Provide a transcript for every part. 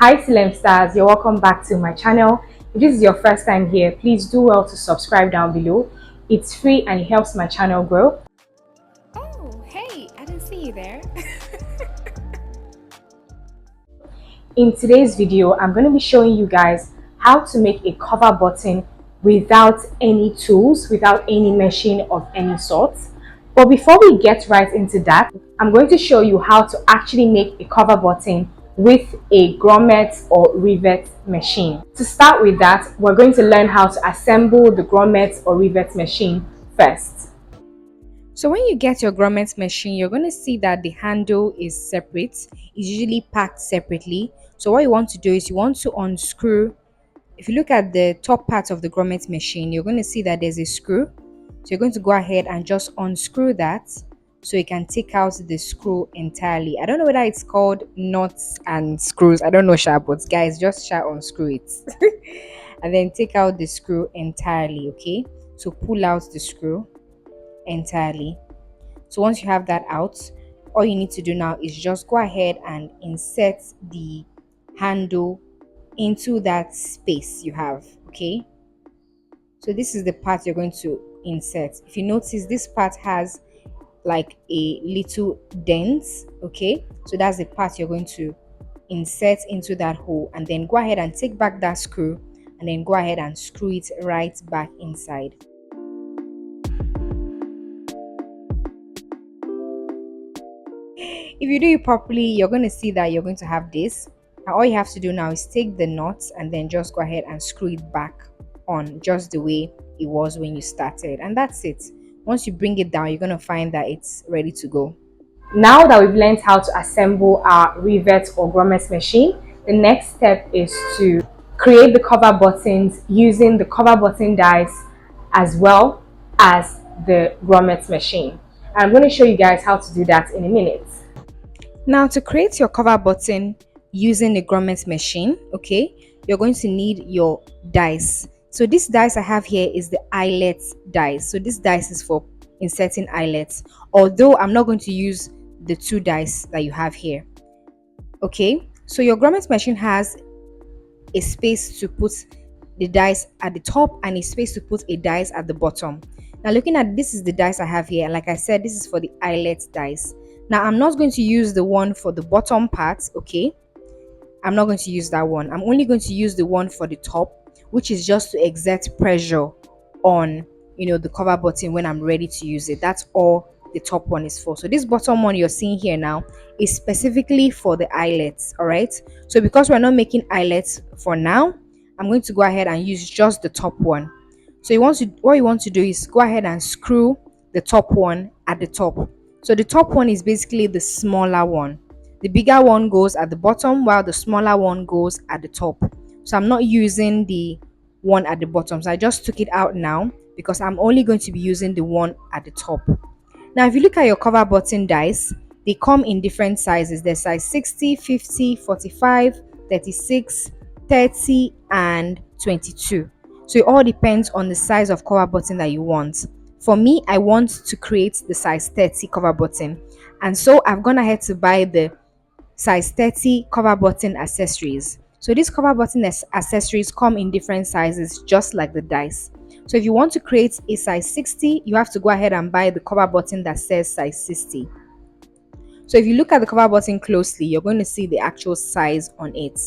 Hi Silem stars, you're welcome back to my channel. If this is your first time here, please do well to subscribe down below. It's free and it helps my channel grow. Oh, hey, I didn't see you there. In today's video, I'm going to be showing you guys how to make a cover button without any tools, without any machine of any sort. But before we get right into that, I'm going to show you how to actually make a cover button with a grommets or rivet machine. To start with that, we're going to learn how to assemble the grommets or rivet machine first. So when you get your grommets machine, you're going to see that the handle is separate. It's usually packed separately. So what you want to do is you want to unscrew. If you look at the top part of the grommets machine, you're going to see that there's a screw. So you're going to go ahead and just unscrew that so you can take out the screw entirely. I don't know whether it's called nuts and screws. I don't know, sha, but guys, just unscrew it. And then take out the screw entirely, okay? So pull out the screw entirely. So once you have that out, all you need to do now is just go ahead and insert the handle into that space you have, okay? So this is the part you're going to insert. If you notice, this part has like a little dent, okay? So that's the part you're going to insert into that hole, and then go ahead and take back that screw and then go ahead and screw it right back inside. If you do it properly, you're going to see that you're going to have this. And all you have to do now is take the nuts and then just go ahead and screw it back on just the way it was when you started. And that's it. Once you bring it down, you're going to find that it's ready to go. Now that we've learned how to assemble our rivet or grommets machine, the next step is to create the cover buttons using the cover button dies as well as the grommets machine. I'm going to show you guys how to do that in a minute. Now to create your cover button using the grommets machine, okay, you're going to need your dice. So this dice I have here is the eyelets dice. So this dice is for inserting eyelets, although I'm not going to use the two dice that you have here. Okay, so your grommets machine has a space to put the dice at the top and a space to put a dice at the bottom. Now looking at this is the dice I have here, and like I said, this is for the eyelet dice. Now I'm not going to use the one for the bottom part, okay? I'm not going to use that one. I'm only going to use the one for the top, which is just to exert pressure on, the cover button when I'm ready to use it. That's all the top one is for. So this bottom one you're seeing here now is specifically for the eyelets, all right? So because we're not making eyelets for now, I'm going to go ahead and use just the top one. So what you want to do is go ahead and screw the top one at the top. So the top one is basically the smaller one. The bigger one goes at the bottom while the smaller one goes at the top. So I'm not using the one at the bottom. So I just took it out now because I'm only going to be using the one at the top. Now, if you look at your cover button dice, they come in different sizes. There's size 60, 50, 45, 36, 30, and 22. So it all depends on the size of cover button that you want. For me, I want to create the size 30 cover button. And so I've gone ahead to buy the size 30 cover button accessories. So these cover button accessories come in different sizes, just like the dice. So if you want to create a size 60, you have to go ahead and buy the cover button that says size 60. So if you look at the cover button closely, you're going to see the actual size on it.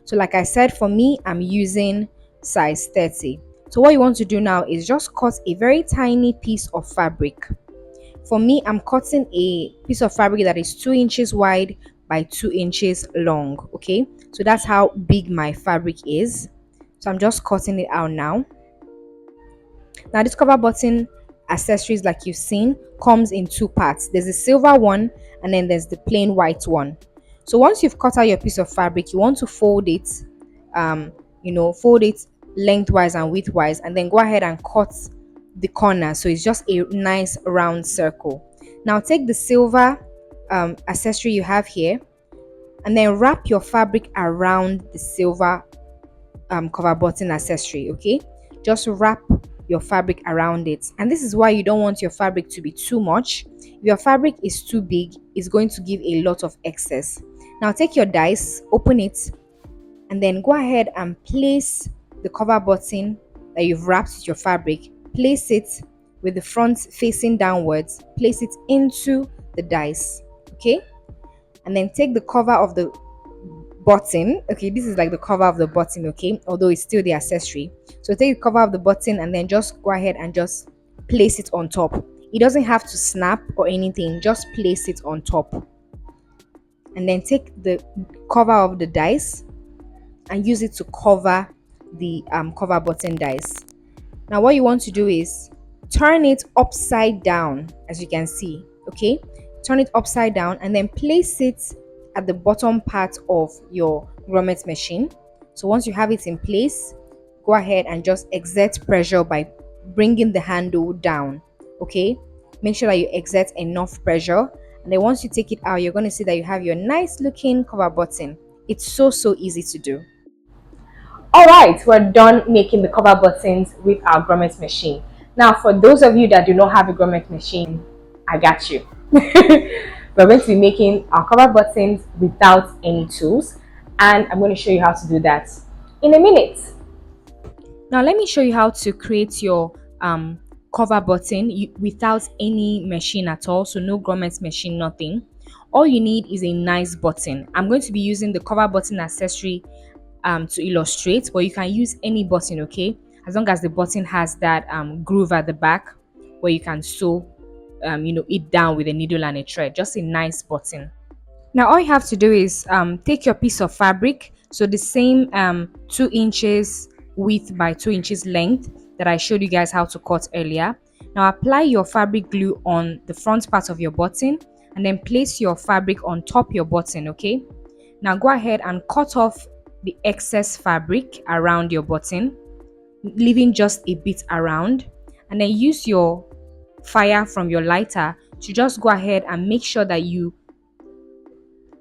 So like I said, for me, I'm using size 30. So what you want to do now is just cut a very tiny piece of fabric. For me, I'm cutting a piece of fabric that is 2 inches wide by 2 inches long, okay? So that's how big my fabric is. So I'm just cutting it out now. Now this cover button accessories, like you've seen, comes in two parts. There's a silver one and then there's the plain white one. So once you've cut out your piece of fabric, you want to fold it, fold it lengthwise and widthwise, and then go ahead and cut the corner so it's just a nice round circle. Now take the silver accessory you have here and then wrap your fabric around the silver cover button accessory, okay? Just wrap your fabric around it, and this is why you don't want your fabric to be too much. If your fabric is too big, it's going to give a lot of excess. Now take your dice, open it, and then go ahead and place the cover button that you've wrapped with your fabric, place it with the front facing downwards, place it into the dice, okay? And then take the cover of the button. Okay, this is like the cover of the button, okay, although it's still the accessory. So take the cover of the button and then just go ahead and just place it on top. It doesn't have to snap or anything, just place it on top. And then take the cover of the dice and use it to cover the cover button dice. Now what you want to do is turn it upside down, as you can see, okay? Turn it upside down and then place it at the bottom part of your grommet machine. So once you have it in place, go ahead and just exert pressure by bringing the handle down, okay? Make sure that you exert enough pressure, and then once you take it out, you're going to see that you have your nice looking cover button. It's so easy to do. All right, we're done making the cover buttons with our grommet machine. Now, for those of you that do not have a grommet machine, I got you. We're going to be making our cover buttons without any tools, and I'm going to show you how to do that in a minute. Now let me show you how to create your cover button without any machine at all. So no grommet machine, nothing. All you need is a nice button. I'm going to be using the cover button accessory to illustrate, but you can use any button, okay, as long as the button has that groove at the back where you can sew it down with a needle and a thread. Just a nice button. Now all you have to do is take your piece of fabric, so the same 2 inches width by 2 inches length that I showed you guys how to cut earlier. Now apply your fabric glue on the front part of your button and then place your fabric on top your button, okay? Now go ahead and cut off the excess fabric around your button, leaving just a bit around, and then use your fire from your lighter to just go ahead and make sure that you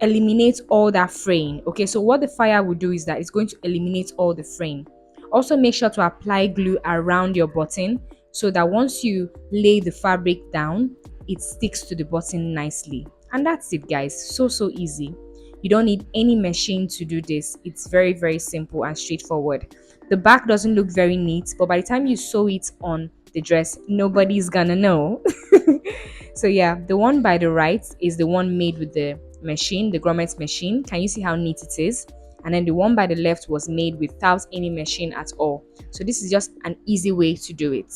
eliminate all that fraying. Okay, so what the fire will do is that it's going to eliminate all the fraying. Also make sure to apply glue around your button so that once you lay the fabric down, it sticks to the button nicely. And that's it, guys. So easy. You don't need any machine to do this. It's very simple and straightforward. The back doesn't look very neat, but by the time you sew it on the dress, nobody's gonna know. So yeah, the one by the right is the one made with the machine, the grommet machine. Can you see how neat it is? And then the one by the left was made without any machine at all. So this is just an easy way to do it.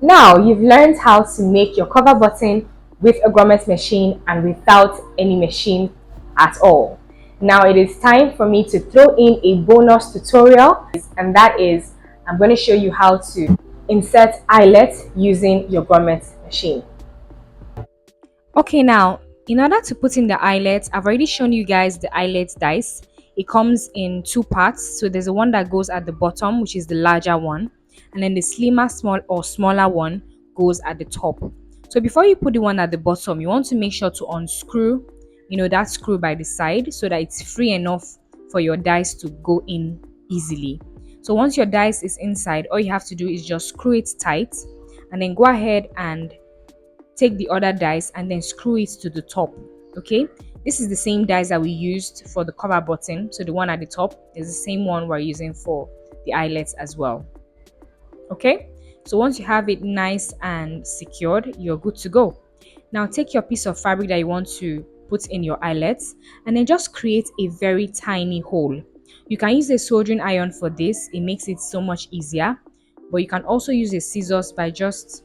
Now you've learned how to make your cover button with a grommet machine and without any machine at all. Now it is time for me to throw in a bonus tutorial, and that is I'm going to show you how to insert eyelets using your grommet machine. Okay, now in order to put in the eyelets, I've already shown you guys the eyelet dice. It comes in two parts. So there's the one that goes at the bottom, which is the larger one, and then the smaller one goes at the top. So before you put the one at the bottom, you want to make sure to unscrew that screw by the side so that it's free enough for your dice to go in easily. So once your dice is inside, all you have to do is just screw it tight, and then go ahead and take the other dice and then screw it to the top. Okay, this is the same dice that we used for the cover button, so the one at the top is the same one we're using for the eyelets as well. Okay, so once you have it nice and secured, you're good to go. Now take your piece of fabric that you want to put in your eyelets and then just create a very tiny hole. You can use a soldering iron for this. It makes it so much easier, but you can also use a scissors by just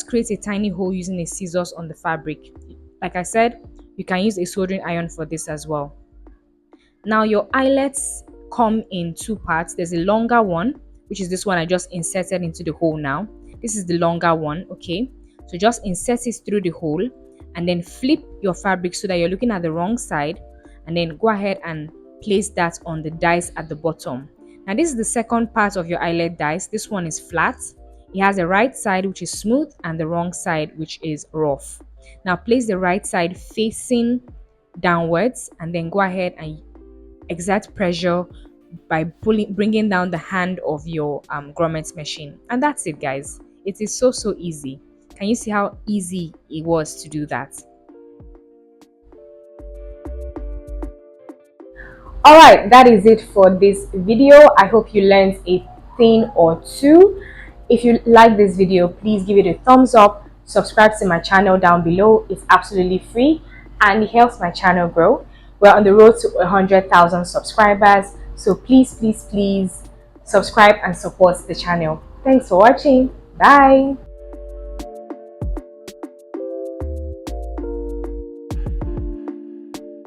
create a tiny hole using a scissors on the fabric. Like I said, you can use a soldering iron for this as well. Now your eyelets come in two parts. There's a longer one, which is this one I just inserted into the hole now. This is the longer one, okay? So just insert it through the hole and then flip your fabric so that you're looking at the wrong side, and then go ahead and place that on the dice at the bottom. Now this is the second part of your eyelet dice. This one is flat. It has a right side which is smooth and the wrong side which is rough. Now place the right side facing downwards and then go ahead and exert pressure by bringing down the hand of your grommet machine. And that's it, guys. It is so easy. Can you see how easy it was to do that? All right, that is it for this video. I hope you learned a thing or two. If you like this video, please give it a thumbs up. Subscribe to my channel down below. It's absolutely free and it helps my channel grow. We're on the road to 100,000 subscribers. So please, please, please subscribe and support the channel. Thanks for watching. Bye.